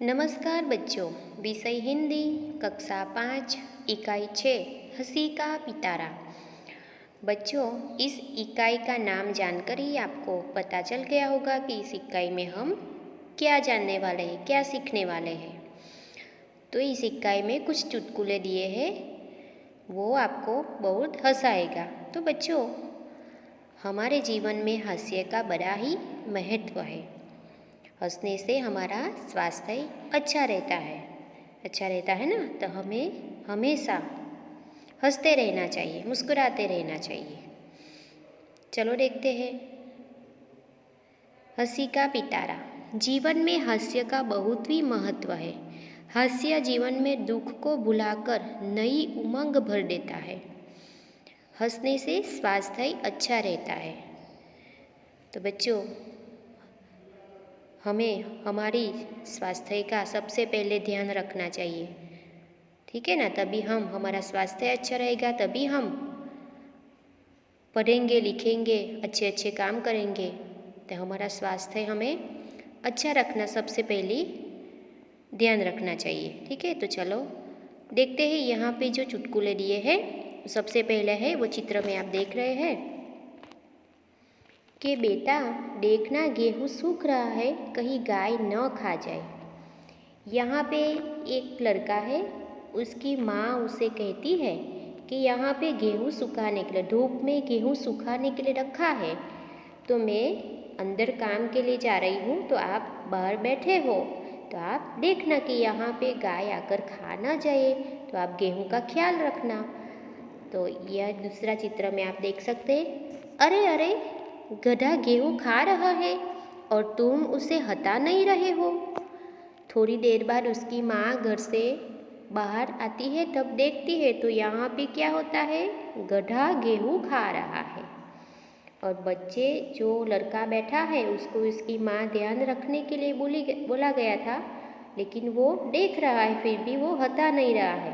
नमस्कार बच्चों। विषय हिंदी, कक्षा 5, इकाई 6, हंसी का पिटारा। बच्चों, इस इकाई का नाम जानकर ही आपको पता चल गया होगा कि इस इकाई में हम क्या जानने वाले हैं, क्या सीखने वाले हैं। तो इस इकाई में कुछ चुटकुले दिए हैं, वो आपको बहुत हंसाएगा। तो बच्चों, हमारे जीवन में हास्य का बड़ा ही महत्व है। हंसने से हमारा स्वास्थ्य अच्छा रहता है ना। तो हमें हमेशा हंसते रहना चाहिए, मुस्कुराते रहना चाहिए। चलो देखते हैं। हंसी का पिटारा। जीवन में हास्य का बहुत ही महत्व है। हास्य जीवन में दुख को भुलाकर नई उमंग भर देता है। हंसने से स्वास्थ्य अच्छा रहता है। तो बच्चों, हमें हमारी स्वास्थ्य का सबसे पहले ध्यान रखना चाहिए, ठीक है ना। तभी हमारा स्वास्थ्य अच्छा रहेगा, तभी हम पढ़ेंगे, लिखेंगे, अच्छे अच्छे काम करेंगे। तो हमारा स्वास्थ्य हमें अच्छा रखना सबसे पहले ध्यान रखना चाहिए, ठीक है। तो चलो देखते हैं यहाँ पे जो चुटकुले दिए हैं। सबसे पहले है वो चित्र में आप देख रहे हैं कि बेटा देखना, गेहूँ सूख रहा है, कहीं गाय न खा जाए। यहाँ पे एक लड़का है, उसकी माँ उसे कहती है कि यहाँ पे गेहूँ सुखाने के लिए, धूप में गेहूँ सुखाने के लिए रखा है, तो मैं अंदर काम के लिए जा रही हूँ, तो आप बाहर बैठे हो, तो आप देखना कि यहाँ पे गाय आकर खा ना जाए, तो आप गेहूँ का ख्याल रखना। तो यह दूसरा चित्र में आप देख सकते हैं। अरे अरे, गधा गेहूँ खा रहा है और तुम उसे हटा नहीं रहे हो। थोड़ी देर बाद उसकी माँ घर से बाहर आती है, तब देखती है तो यहाँ पे क्या होता है, गधा गेहूँ खा रहा है। और बच्चे, जो लड़का बैठा है, उसको उसकी माँ ध्यान रखने के लिए बोला गया था, लेकिन वो देख रहा है, फिर भी वो हटा नहीं रहा है।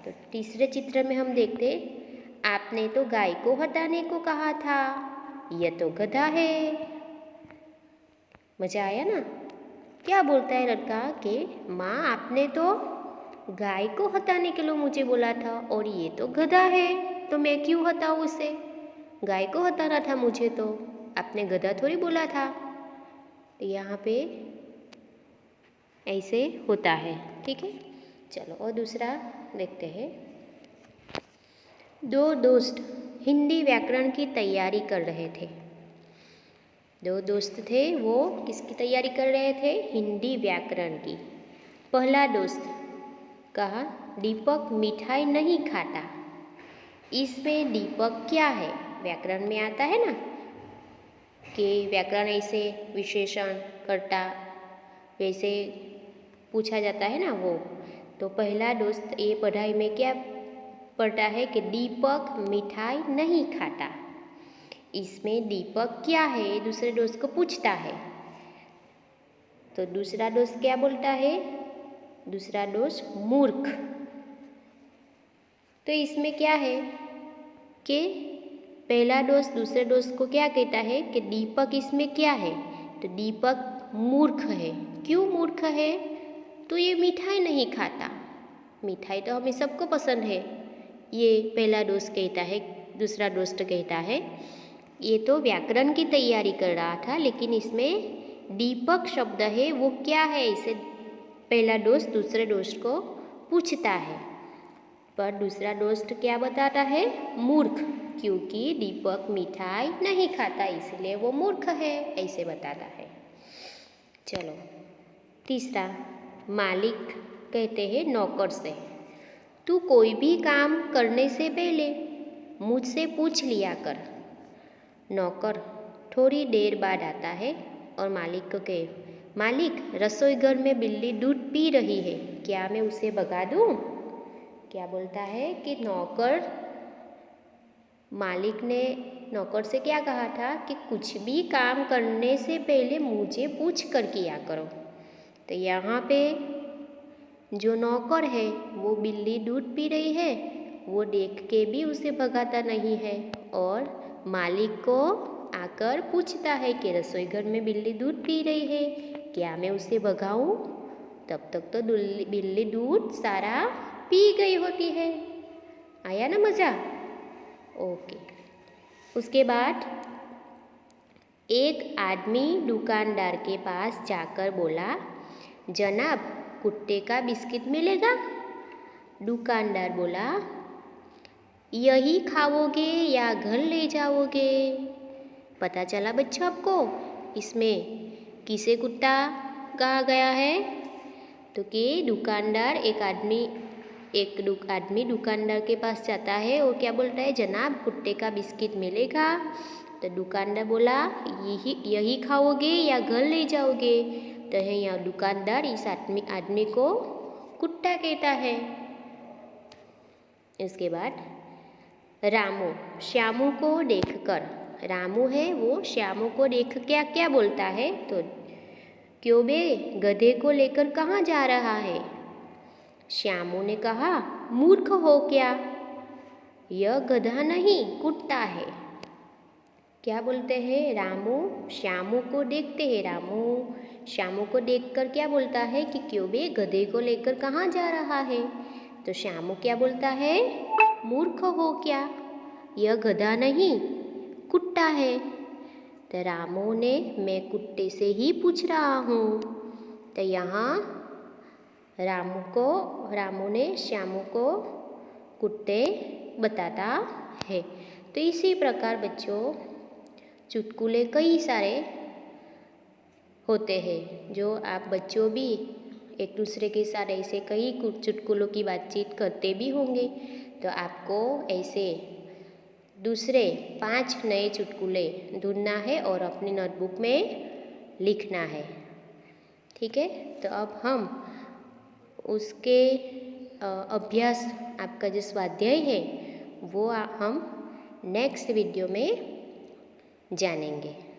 तो तीसरे चित्र में हम देखते, आपने तो गाय को हटाने को कहा था, यह तो गधा है। मज़ा आया ना। क्या बोलता है लड़का कि माँ आपने तो गाय को हटाने के लिए मुझे बोला था, और ये तो गधा है, तो मैं क्यों हटाऊँ उसे। गाय को हटाना था मुझे, तो आपने गधा थोड़ी बोला था। तो यहाँ पे ऐसे होता है, ठीक है। चलो और दूसरा देखते हैं। दो दोस्त हिंदी व्याकरण की तैयारी कर रहे थे। दो दोस्त थे, वो किसकी तैयारी कर रहे थे, हिंदी व्याकरण की। पहला दोस्त कहा, दीपक मिठाई नहीं खाता। इसमें दीपक क्या है, व्याकरण में आता है ना कि व्याकरण ऐसे विशेषण कर्ता वैसे पूछा जाता है ना वो। तो पहला दोस्त ये पढ़ाई में क्या पढ़ता है कि दीपक मिठाई नहीं खाता। इसमें दीपक क्या है, दूसरे दोस्त को पूछता है। तो दूसरा दोस्त क्या बोलता है, दूसरा दोस्त मूर्ख। तो इसमें क्या है कि पहला दोस्त दूसरे दोस्त को क्या कहता है कि दीपक इसमें क्या है, तो दीपक मूर्ख है। क्यों मूर्ख है, तो ये मिठाई नहीं खाता। मिठाई तो हमें सबको पसंद है, ये पहला दोस्त कहता है। दूसरा दोस्त कहता है ये तो व्याकरण की तैयारी कर रहा था, लेकिन इसमें दीपक शब्द है, वो क्या है, इसे पहला दोस्त दूसरे दोस्त को पूछता है। पर दूसरा दोस्त क्या बताता है, मूर्ख, क्योंकि दीपक मिठाई नहीं खाता, इसलिए वो मूर्ख है, ऐसे बताता है। चलो तीसरा, मालिक कहते हैं नौकर से, तू कोई भी काम करने से पहले मुझसे पूछ लिया कर। नौकर थोड़ी देर बाद आता है और मालिक को कहे, मालिक रसोई घर में बिल्ली दूध पी रही है, क्या मैं उसे भगा दूँ। क्या बोलता है कि मालिक ने नौकर से क्या कहा था कि कुछ भी काम करने से पहले मुझे पूछ कर किया करो। तो यहाँ पे जो नौकर है, वो बिल्ली दूध पी रही है, वो देख के भी उसे भगाता नहीं है, और मालिक को आकर पूछता है कि रसोई घर में बिल्ली दूध पी रही है, क्या मैं उसे भगाऊँ। तब तक तो बिल्ली दूध सारा पी गई होती है। आया ना मज़ा? ओके। उसके बाद एक आदमी दुकानदार के पास जाकर बोला, जनाब कुत्ते का बिस्किट मिलेगा? दुकानदार बोला, यही खाओगे या घर ले जाओगे? पता चला बच्चों आपको इसमें किसे कुत्ता कहा गया है? तो कि दुकानदार एक आदमी दुकानदार के पास जाता है और क्या बोलता है, जनाब कुत्ते का बिस्किट मिलेगा? तो दुकानदार बोला, यही खाओगे या घर ले जाओगे? तो है यहाँ दुकानदार इस आदमी को कुत्ता कहता है। इसके बाद रामू श्यामू को देखकर, रामू है वो श्यामू को देख क्या बोलता है, तो क्यों बे गधे को लेकर कहाँ जा रहा है? श्यामू ने कहा, मूर्ख हो क्या, यह गधा नहीं कुत्ता है। क्या बोलते हैं? रामू श्यामू को देखते हैं, रामू श्यामू को देखकर क्या बोलता है कि क्यों बे गधे को लेकर कहाँ जा रहा है? तो श्यामू क्या बोलता है, मूर्ख हो क्या, यह गधा नहीं कुत्ता है। तो रामू ने, मैं कुत्ते से ही पूछ रहा हूँ। तो यहाँ रामू ने श्यामू को कुत्ते बताता है। तो इसी प्रकार बच्चों चुटकुले कई सारे होते हैं जो आप बच्चों भी एक दूसरे के साथ ऐसे कई चुटकुलों की बातचीत करते भी होंगे। तो आपको ऐसे दूसरे 5 नए चुटकुले ढूंढना है और अपनी नोटबुक में लिखना है। ठीक है, तो अब हम उसके अभ्यास, आपका जो स्वाध्याय है वो हम नेक्स्ट वीडियो में जानेंगे।